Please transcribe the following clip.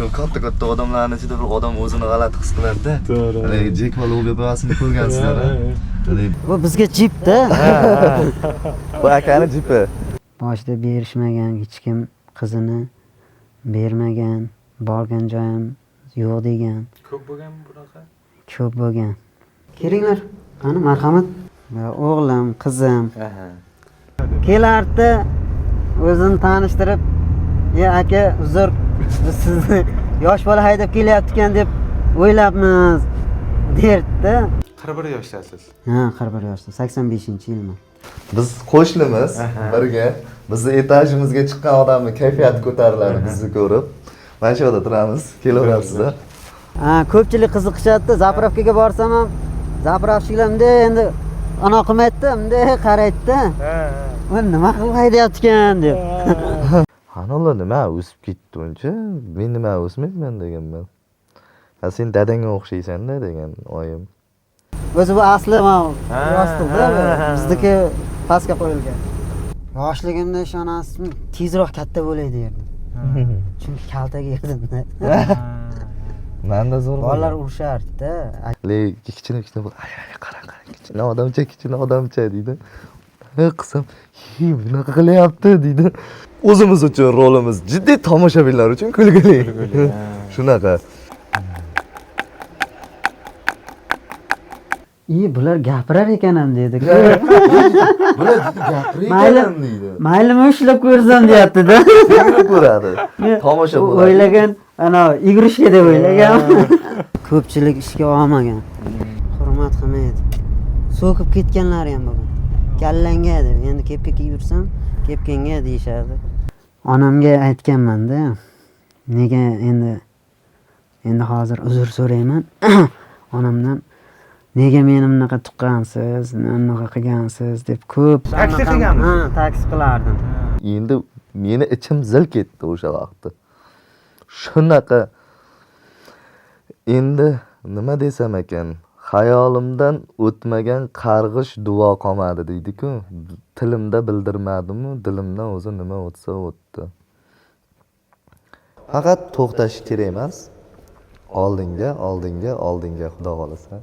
shu katta odamlarning ichida bir odam o'zini g'alati his qilar-da. To'g'ri. Jack va Logan boyasini ko'rgansizlar. Bu bizga jipda. Bu akani jipi. Boshida berishmagan hech kim qizini bermagan, borgan joyim yo'q degan. Ko'p bo'lganmi bunaqa? Ko'p bo'lgan. Kelinglar. Qani marhamat. O'g'lim, qizim. Kelardi o'zini tanishtirib, "Ey aka, uzr, biz sizni yosh bola haydab kelyapti-ekan deb o'ylabmiz" derdi. 41 yoshdasiz. Ha, 41 yoshda, 85-yilman. Biz qo'shnimiz birga. Bizni etajimizga chiqqan odamning kayfiyati ko'tariladi bizni ko'rib. Mana shu yerda turamiz. Kelaverasizlar. Ha, ko'pchilik qiziqishadi. Zapravkaga borsam ham zapravchilar bunday endi ana qilmaydi, bunday qaraydi-da. Bu nima qilib haydayapti-ekan deb. Hanolar nima o'sib ketdi uncha? Men nima o'smayman deganman. Ha sen dadangga o'xshaysan-da degan oyim. O'zi bu asli yostilda, bizniki pastga qo'yilgan. Yoshligimda ishonasizmi, tezroq katta bo'lay derdim. Chunki kaltaga yerdim-da. Menda zo'r Bolalar urishardi-da. Kichkina bo'l. Ay, qarang, kichkina odamcha deydi. Qisam, bunaqa qilyapti deydi. O'zimiz uchun rolimiz, jiddiy tomoshabinlar uchun kulgili. Shunaqa. Bular gapirar ekan-ham dedi. Bular gapirar ekan deydi. Maylimi ushlab ko'rsam deyapti-da. Sevib ko'radi. Tomosha bo'ladi. O'ylagan, ana igrishka deb o'ylagan. Ko'pchilik ishga olmagan. Hurmat qilmaydi. So'kib ketganlar ham bo'lgan. Kallanga deb, endi kepka kiyib yursam, kepkanga deyishadi. Onamga aytganman-da. Nega endi hozir uzr so'rayman. Onamdan nega meni bunaqa tuqqansiz, bunaqa qilgansiz deb ko'p Taksi qilganmiz. Ha, taksi qilardim. Endi meni ichim zil ketdi o'sha vaqtda. Shunaqa endi nima desam ekan, xayolimdan o'tmagan qarg'ish duo qolmadi deydi-ku. Tilimda bildirmadim-u, dilimdan o'zi nima o'tsa o'tdi. Faqat to'xtash kerak emas. Oldinga, xudo xolasa.